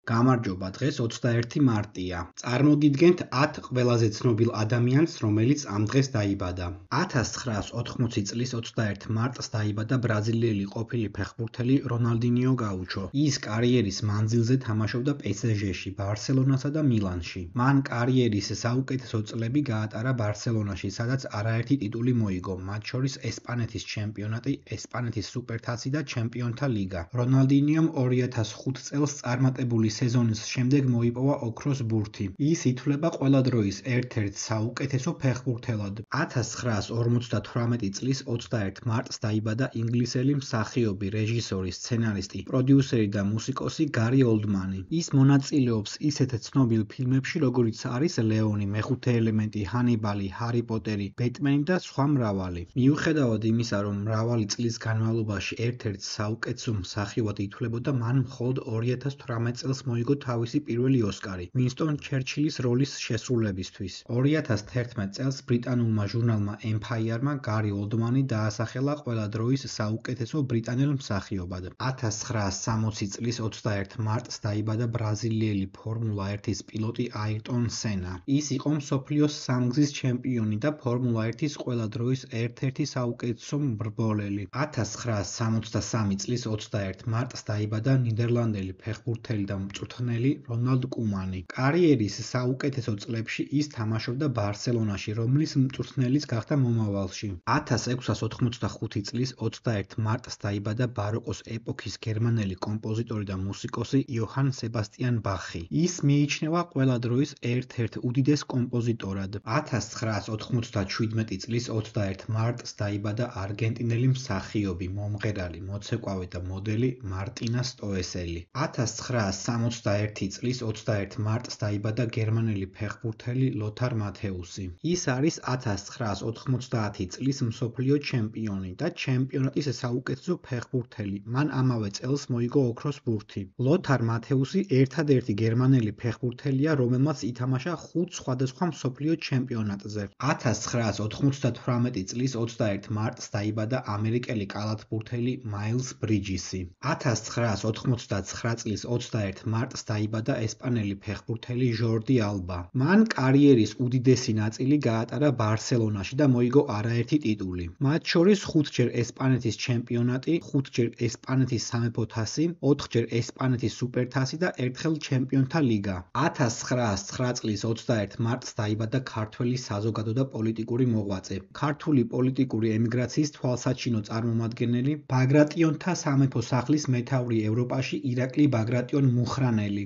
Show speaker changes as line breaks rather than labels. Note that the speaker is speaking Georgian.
გამარჯობა, დღეს 21 მარტია. წარმოგიდგენთ 10 ყველაზე ცნობილ ადამიანს, რომელიც ამ დღეს დაიბადა. 1980 წლის 21 მარტს დაიბადა ბრაზილიელი ყოფილი ფეხბურთელი რონალდინიო გაუჩო. ის კარიერის მანძილზე თამაშობდა PSG-ში, ბარსელონასა და მილანში. მან კარიერის საუკეთესო წლები გაატარა ბარსელონაში, სადაც არაერთი ტიტული მოიგო, მათ შორის ესპანეთის ჩემპიონატი, ესპანეთის სუპერთასი და ჩემპიონთა ლიგა. რონალდინიომ 2005 წელს წარმატებული სეზონის შემდეგ მოიპოვა ოქროს ბურთი. ის ითვლება ყველა დროის ერთ-ერთ საუკეთესო ფეხბურთელად. 1958 წლის 21 მარტს დაიბადა ინგლისელი მსახიობი, რეჟისორი, სცენარისტი, პროდიუსერი და მუსიკოსი გარი ოლდმანი. ის მონაწილეობს ისეთ ცნობილ ფილმებში, როგორიც არის ლეონი, მეხუთე ელემენტი, ჰანიბალი, ჰარი პოტერი, ბეტმენი და სხვა მრავალი. მიუხედავად იმისა, რომ მრავალი წლის განმავლობაში ერთ-ერთ საუკეთესო მსახიობად ითვლებოდა, მან მხოლოდ 2018 წელს მოიგო თავისი პირველი ოსკარი უინსტონ ჩერჩილის როლის შესრულებისთვის. 2011 წელს ბრიტანულმა ჟურნალმა Empire-მა გარი ოლდმანი დაასახელა ყველა დროის საუკეთესო ბრიტანელ მსახიობად. 1960 წლის 21 მარტს დაიბადა ბრაზილიელი ფორმულა 1-ის პილოტი აირტონ სენა. ის იყო მსოფლიოს სამგზის ჩემპიონი და ფორმულა 1-ის ყველა დროის ერთ-ერთი საუკეთესო მრბოლელი. 1963 წლის 21 მარტს დაიბადა ნიდერლანდელი ფეხბურთელი და მწვრთნელი რონალდ კუმანი. კარიერის საუკეთესო წლებში ის თამაშობდა ბარსელონაში, რომლის მწვრთნელიც გახდა მომავალში. 1685 წლის 21 მარტს დაიბადა ბაროკოს ეპოქის გერმანელი კომპოზიტორი და მუსიკოსი იოჰან სებასტიან ბახი. ის მიიჩნევა ყველა დროის ერთ-ერთ უდიდეს კომპოზიტორად. 1997 წლის 21 მარტს დაიბადა არგენტინელი მსახიობი, მომღერალი, მოცეკვავე და მოდელი მარტინა სტოესელი. 1961 წლის 21 მარტს დაიბადა გერმანელი ფეხბურთელი ლოთარ მათეუსი. ის არის 1990 წლის მსოფლიო ჩემპიონი და ჩემპიონატის საუკეთესო ფეხბურთელი. მან ამავე წელს მოიგო ოქროს ბურთი. ლოთარ მათეუსი ერთადერთი გერმანელი ფეხბურთელია, რომელმაც ითამაშა 5 სხვადასხვა მსოფლიო ჩემპიონატზე. 1998 წლის 21 მარტს დაიბადა ამერიკელი კალათბურთელი მაილს ბრიჯისი. 1999 წლის 21 მარტს დაიბადა ესპანელი ფეხბურთელი ჟორდი ალბა. მან კარიერის უდიდესი ნაწილი გაატარა ბარსელონაში და მოიგო არაერთი ტიტული. მათ შორის 5-ჯერ ესპანეთის ჩემპიონატი, 5-ჯერ ესპანეთის სამეფო თასი, 4-ჯერ ესპანეთის სუპერთასი და ერთხელ ჩემპიონთა ლიგა. 1909 წლის 21 მარტს დაიბადა ქართველი საზოგადო და პოლიტიკური მოღვაწე, ქართული პოლიტიკური ემიგრაციის თვალსაჩინო წარმომადგენელი, ბაგრატიონთა სამეფო სახლის მეთაური ევროპაში ირაკლი ბაგრატიონ-მუხრანელი.